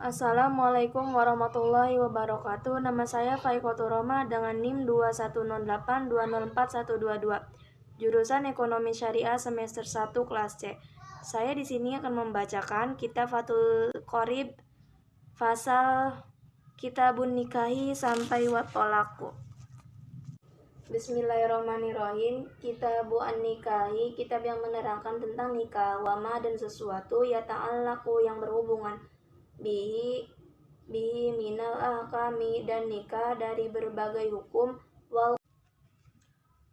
Assalamualaikum warahmatullahi wabarakatuh. Nama saya Faikotur Roma dengan NIM 2108204122. Jurusan Ekonomi Syariah semester 1 kelas C. Saya di sini akan membacakan Kitab Fathul Qorib Fasal Kitabun Nikahi sampai Watolaku. Bismillahirrahmanirrahim. Kitabu An-Nikahi, kitab yang menerangkan tentang nikah, wama dan sesuatu ya ta'allaku yang berhubungan bihi minal ahkami dan nikah dari berbagai hukum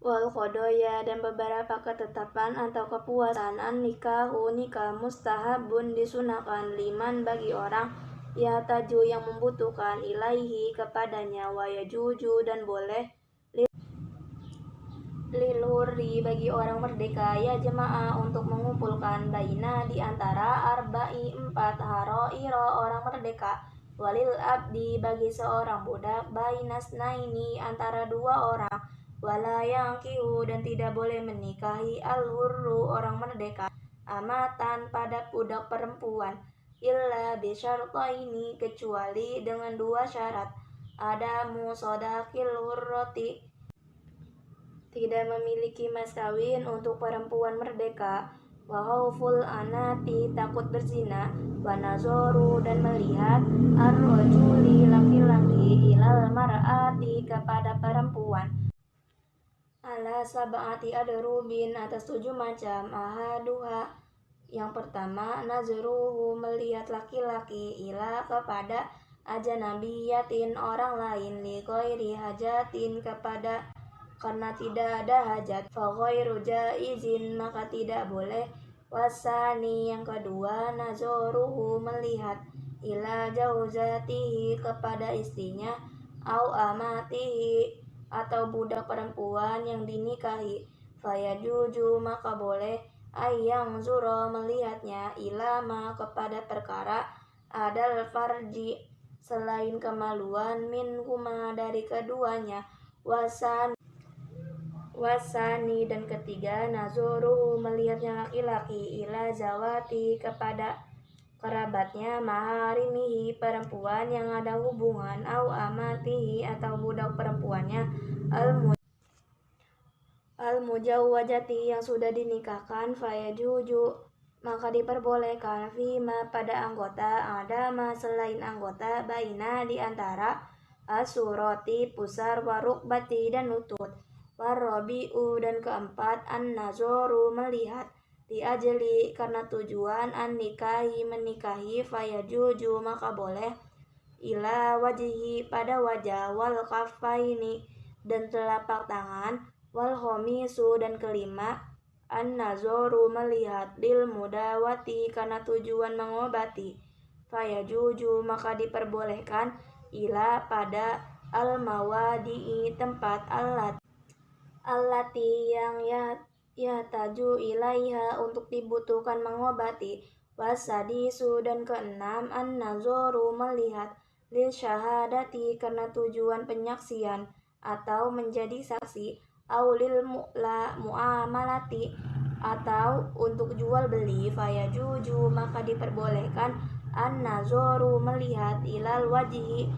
wal khodoya dan beberapa ketetapan atau kepuasan. Nikahu nikah mustahabun disunahkan liman bagi orang ya taju yang membutuhkan ilaihi kepadanya wa yajuju dan boleh lil hurri bagi orang merdeka ya jemaah untuk mengumpulkan baina di antara arba'i 4 haroiro orang merdeka walil abdi bagi seorang budak bainas naini antara 2 orang wala yangkihu dan tidak boleh menikahi al hurru orang merdeka amatan pada budak perempuan illa bisyartaini kecuali dengan 2 syarat adamu sodakil hurroti tidak memiliki mas kawin untuk perempuan merdeka, wahauful anati takut berzina, wanazoru dan melihat ar-rajuli laki-laki ilal mar'ati kepada perempuan. Ala sab'ati adrubin atas 7 macam ahaduha. Yang pertama nazruhu melihat laki-laki ila kepada ajanabiyatin orang lain li ghairi hajatin kepada karena tidak ada hajat faghairu jaizin maka tidak boleh wasani yang kedua nazoruhu melihat ila jauzatihi kepada istrinya au amatihi atau budak perempuan yang dinikahi fayajuju maka boleh ayang zuro melihatnya ilama kepada perkara adal farji selain kemaluan min huma dari keduanya wasani dan ketiga nazoruhu melihatnya laki-laki ila zawati kepada kerabatnya maharimihi perempuan yang ada hubungan au amatihi atau budak perempuannya al mujawwajati yang sudah dinikahkan fayajuju maka diperbolehkan fima pada anggota adama selain anggota baina di antara asuroti pusar warukbati dan lutut Warabi'u dan keempat an-nazoru melihat diajeli karena tujuan an-nikahi menikahi fayajuju maka boleh ila wajihi pada wajah wal kafaini dan telapak tangan wal khomisu dan kelima an-nazoru melihat lil mudawati karena tujuan mengobati fayajuju maka diperbolehkan ila pada al-mawadi'i tempat allati yang ya taju ilaiha untuk dibutuhkan mengobati wasadisu dan keenam an-nazoru melihat lil syahadati karena tujuan penyaksian atau menjadi saksi aulil mu'amalati atau untuk jual beli fayajuju maka diperbolehkan an-nazoru melihat ilal wajhi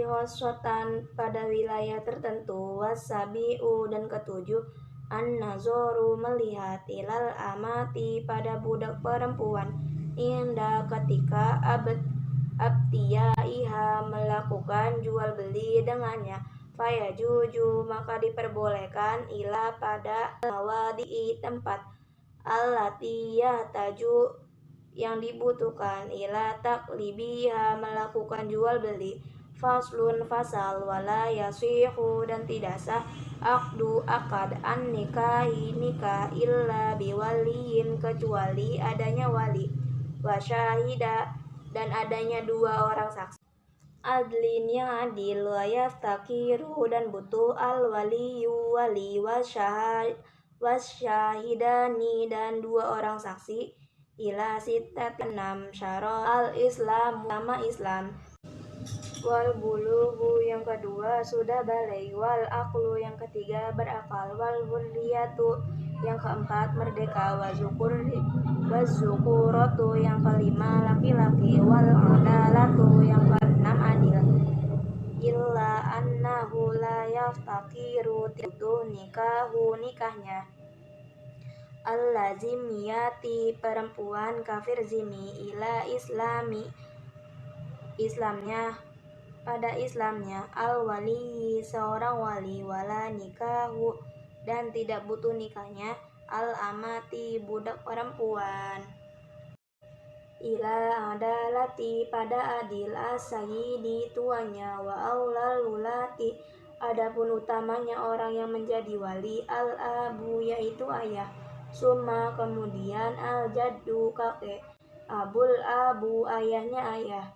khosotan pada wilayah tertentu wasabi'u dan ketujuh an-nazoru melihat ilal amati pada budak perempuan inda ketika abtiyaiha melakukan jual beli dengannya fayajuju maka diperbolehkan ila pada mawadi'i tempat allati yahtaju yang dibutuhkan ila taklibiha melakukan jual beli faslun fasal wala yasihu dan tidak sah akdu akad an nikahi nikah illa biwaliyin kecuali adanya wali wasyahida dan adanya 2 orang saksi adlin yang adil wa yaftakiru dan butuh al waliyu wali wasyahidani dan 2 orang saksi ila sitat 6 syara al-islam nama Islam wal bulugu yang kedua sudah balik wal aqlu yang ketiga berakal wal hurriyatu yang keempat merdeka, wazukuratu yang kelima laki-laki, wal adalatu yang keenam adil, illa annahu la yaftakiru itu nikahnya, al-lazimiyati perempuan kafir zimi, ila Islamnya pada Islamnya, al-wali seorang wali, wala nikahu dan tidak butuh nikahnya, al-amati budak perempuan, ila adalati pada adil, as-sayyidi tuanya, wa aulal wulati adapun utamanya orang yang menjadi wali, al-abu yaitu ayah, summa kemudian al-jaddu kakek, abul abu ayahnya ayah,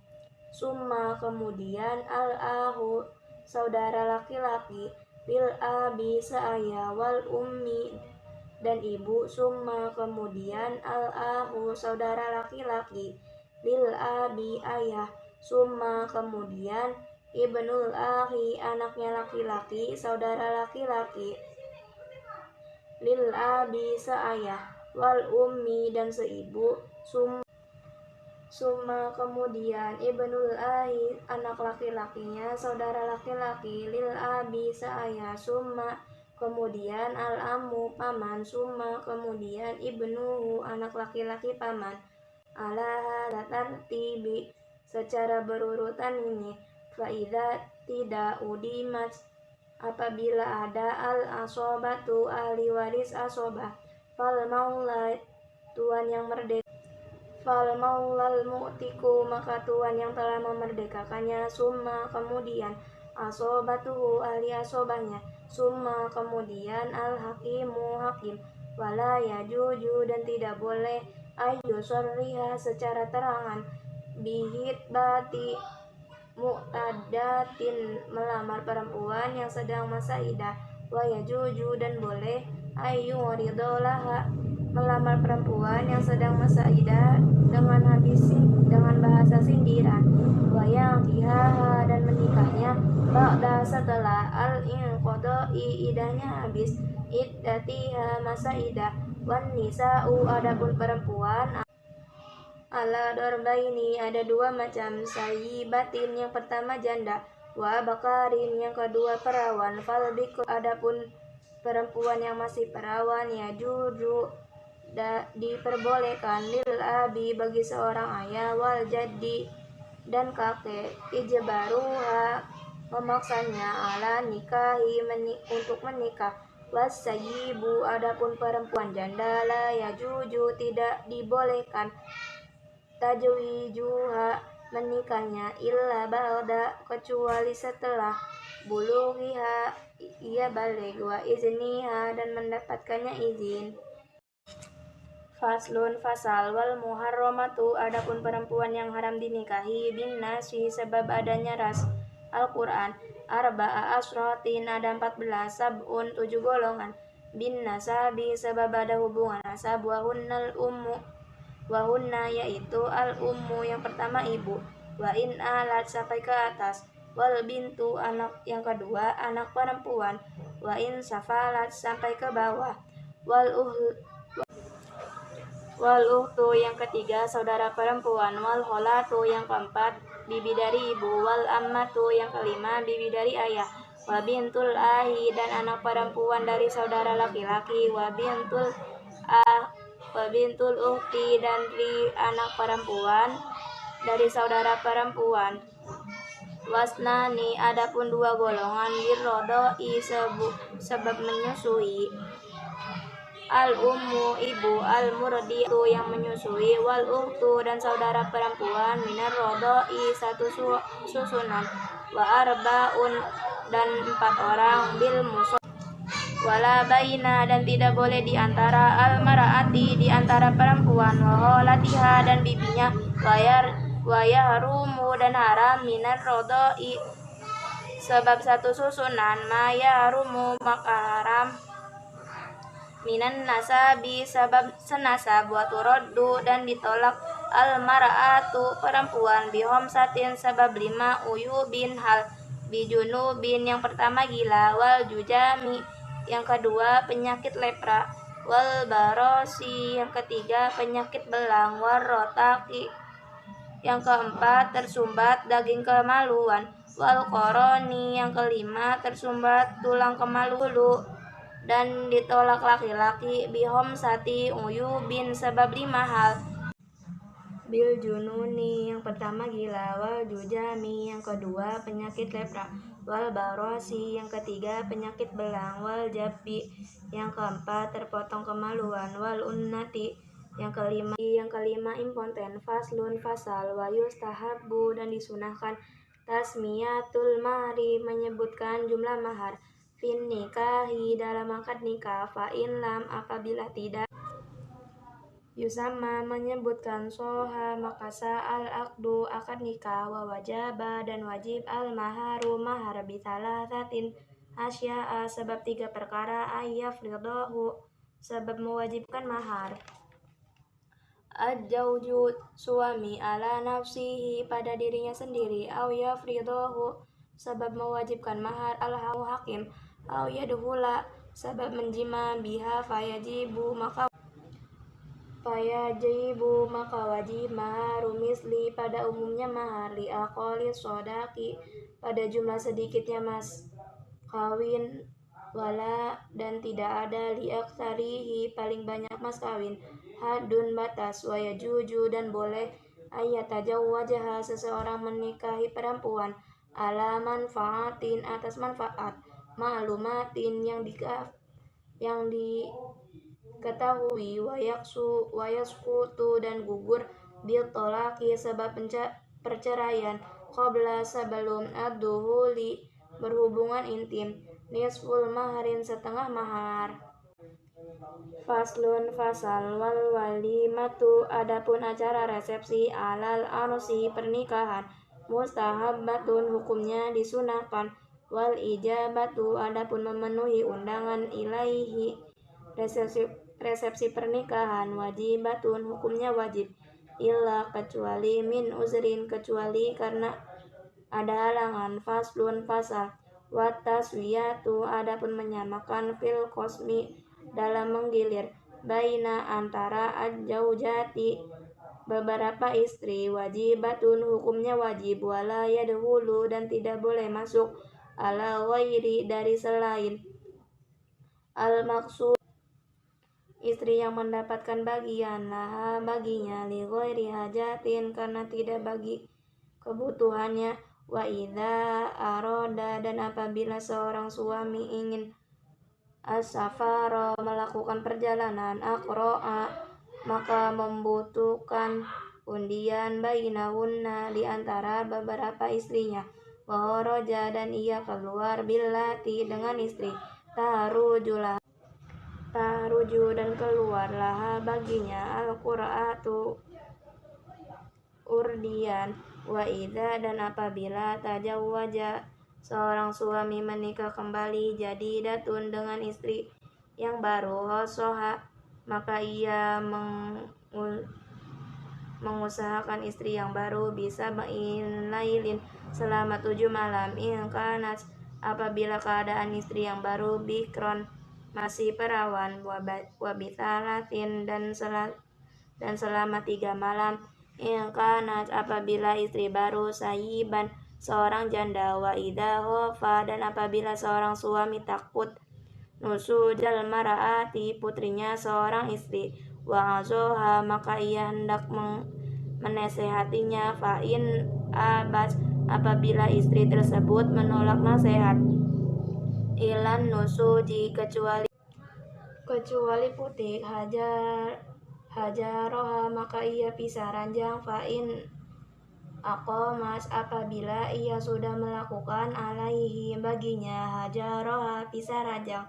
summa kemudian al-ahu saudara laki-laki, lil abi seayah, wal ummi dan ibu, summa kemudian al-ahu saudara laki-laki, lil abi ayah, summa kemudian ibnul ahi anaknya laki-laki, saudara laki-laki, lil abi seayah, wal ummi dan seibu, summa kemudian ibnul ahi anak laki-lakinya, saudara laki-laki, lil abi seayah, summa kemudian al amu paman, summa kemudian ibnuhu anak laki-laki paman, ala hadza tartibi secara berurutan ini, faida tidak udimat apabila ada al asobatu ahli waris asobah, fal maula tuan yang merdeka, fal maulal mu'tiku maka tuan yang telah memerdekakannya, summa kemudian asobatuhu ahli asobahnya, summa kemudian al hakimu hakim, wala yajuju dan tidak boleh ayu sorriha secara terangan, bihit bati mu'tadatin melamar perempuan yang sedang masa idah, wa yajuju dan boleh ayu ridolaha melamar perempuan yang sedang masa idah dengan bahasa sindiran, wayang kihaha dan menikahnya, ba'da setelah al-inqodoi idahnya habis, iddatiha masa idah, wan nisa'u adapun perempuan ala dorbaini ada dua macam, sayyibatin yang pertama janda, wa bakarin yang kedua perawan, fal bikr adapun perempuan yang masih perawan, ya juju diperbolehkan, lil abi bagi seorang ayah, wal jaddi dan kakek, ijbaruha memaksanya, ala nikahi untuk menikah, was sayyibu adapun perempuan janda, la yajuju tidak dibolehkan, tajwijuha menikahnya, illa ba'da kecuali setelah bulughiha ia balik, wa izniha dan mendapatkannya izin. Faslun fasal, wal muharramatu adapun perempuan yang haram dinikahi, bin nasi sebab adanya ras Al-Quran, arba'a asrotin ada 14, sab'un 7 golongan, bin nasabi sebab ada hubungan nasab, wahunnal ummu wahunna yaitu al ummu yang pertama ibu, wa in alat sampai ke atas, wal bintu anak yang kedua anak perempuan, wa in safalat sampai ke bawah, wal uhtu yang ketiga saudara perempuan, wal kholatu yang keempat bibi dari ibu, wal ammatu yang kelima bibi dari ayah, wa bintul ahi dan anak perempuan dari saudara laki-laki, wa bintul uhti dan dari anak perempuan dari saudara perempuan, wasnani adapun dua golongan, birrodoi sebab menyusui, al ummu ibu, al murdiatu yang menyusui, wal uhtu dan saudara perempuan, minar rodoi satu susunan, wa arbaun dan 4 orang, bil muso wala baina dan tidak boleh di antara al mar'ati di antara perempuan, wa kholatiha dan bibinya, wa yahrumu dan haram, minar rodoi sebab satu susunan, ma yahrumu maka haram, minan nasabi sebab senasab, wa turaddu dan ditolak al mar'atu perempuan, bihomsatin sebab 5 uyubin hal, bijunubin yang pertama gila, wal jujami yang kedua penyakit lepra, wal barosi yang ketiga penyakit belang, wal rotaki yang keempat tersumbat daging kemaluan, wal koroni yang kelima tersumbat tulang kemaluan dan ditolak laki-laki bihom sati uyubin sebab 5 hal. Bil jununi yang pertama gila, wal jujami yang kedua penyakit lepra, wal barosi yang ketiga penyakit belang, wal jabi yang keempat terpotong kemaluan, wal unnati yang kelima impoten. Faslun fasal wa yustahabbu dan disunahkan tasmiyatul mahri menyebutkan jumlah mahar fin nikahi dalam akad nikah, fa in lam apabila tidak Yusama menyebutkan soha maka sa'al akdu akad nikah, wa wajaba dan wajib al maharu mahar bithalathatin asya'a sebab 3 perkara, ayyafridahu sebab mewajibkan mahar, ad-jawju suami ala nafsihi pada dirinya sendiri, au yafridahu sebab mewajibkan mahar al hakim, au yadhula sebab menjima biha fayajibu maka wajib maharu misli pada umumnya mahar li aqali sodaki pada jumlah sedikitnya mas kawin, wala dan tidak ada li aktsarihi paling banyak mas kawin, hadun batas, wa yajuju dan boleh ayatajawwajaha seseorang menikahi perempuan ala manfaatin atas manfaat ma'lumatin yang diketahui, wayaskutu dan gugur bil tolaki sebab perceraian, qabla sebelum ad-duhuli berhubungan intim, nisful maharin setengah mahar. Faslun fasal wal walimatu adapun acara resepsi alal arusi pernikahan mustahabbatun hukumnya disunahkan, wal ijabatu adapun memenuhi undangan ilaihi resepsi pernikahan wajibatun hukumnya wajib, illa kecuali min uzrin kecuali karena ada halangan. Faslun fasal wa taswiyatu adapun menyamakan fil qasmi dalam menggilir, baina antara ad-jaujati beberapa istri, wajibatun hukumnya wajib, wala yadhulu dan tidak boleh masuk ala ghairi dari selain al maksud istri yang mendapatkan bagian laha baginya li ghairi hajatin karena tidak bagi kebutuhannya, wa idza aroda dan apabila seorang suami ingin as-safara melakukan perjalanan, aqra'a maka membutuhkan undian bainahunna di antara beberapa istrinya, wa kharaja dan ia keluar billati dengan istri taruju dan keluar laha baginya al-qur'atu urdian, wa idza dan apabila tajawwaja seorang suami menikah kembali jadi datun dengan istri yang baru, hosoha maka ia mengusahakan istri yang baru bisa bain lailin selama 7 malam, kanat apabila keadaan istri yang baru bikron masih perawan, wabithalatin dan selama 3 malam, kanat apabila istri baru sayiban seorang janda, wa idza khofa dan apabila seorang suami takut nusujal mar'ati putrinya seorang istri, wa azoha maka ia hendak menasehatinya, fa in abas apabila istri tersebut menolak nasihat, ilan nusuji kecuali putih hajaroha maka ia pisah ranjang, fa in aqomas apabila ia sudah melakukan alaihi baginya hajaroha pisah ranjang,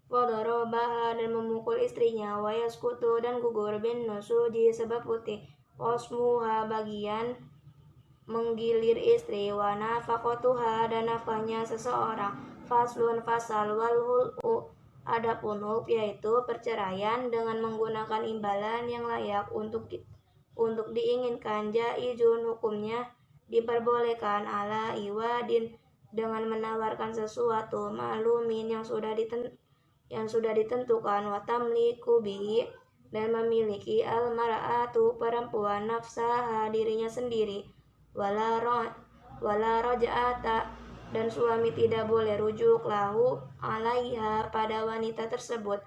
wadorobaha dan memukul istrinya, wayaskutu dan gugur bin nusuji sebab putih, osmuha bagian menggilir istri, wa nafaqatuha dan nafkahnya seseorang. Faslun fasal wal hul'u adapun hulq yaitu perceraian dengan menggunakan imbalan yang layak untuk diinginkan, jaizun hukumnya diperbolehkan, ala iwadin dengan menawarkan sesuatu maklumin yang sudah yang sudah ditentukan, wa tamliku bihi dan memiliki al-mar'atu perempuan nafsaha dirinya sendiri, wala raja'ata dan suami tidak boleh rujuk lahu alaiha pada wanita tersebut,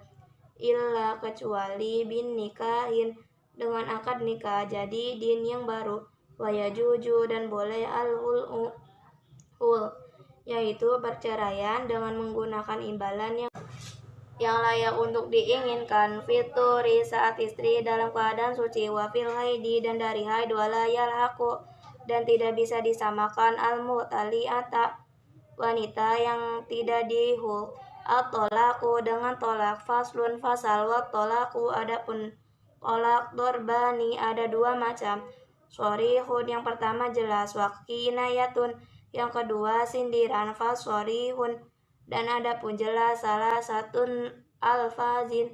illa kecuali bin nikahin dengan akad nikah jadi din yang baru, wa yajuju dan boleh al-hul yaitu perceraian dengan menggunakan imbalan yang layak untuk diinginkan, fituri saat istri dalam keadaan suci, wa fil haidi dan dari haid, wala yalhaqu dan tidak bisa disamakan al-mu'tali'ata wanita yang tidak dihul at-tolaku dengan tolak, faslun fasal, wa tolaku adapun tolak dorbani ada dua macam, sorihun yang pertama jelas, wa kinayatun yang kedua sindiran, fasorihun dan adapun jelas salah satun alfazin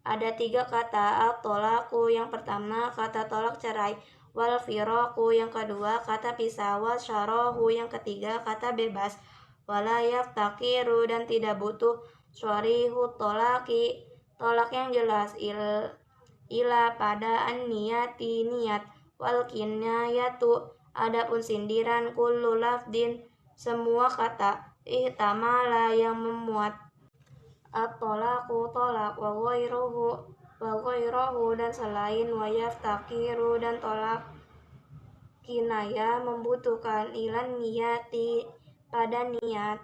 ada tiga kata, at-tolaku yang pertama kata tolak cerai, wal firaku yang kedua kata pisah, wa syarahu yang ketiga kata bebas, wala yaftakiru dan tidak butuh syarihu tolaki tolak yang jelas ila pada an-niyati niat, wal kinayatu adapun sindiran kullu lafdin semua kata ihtamala yang memuat at-tolaku tolak, wa ghairuhu dan selain, wa yaftakiru dan tolak kinaya membutuhkan ilan niyati pada niat.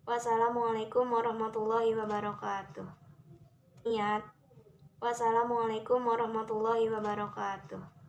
Wassalamualaikum warahmatullahi wabarakatuh. Niat. Wassalamualaikum warahmatullahi wabarakatuh.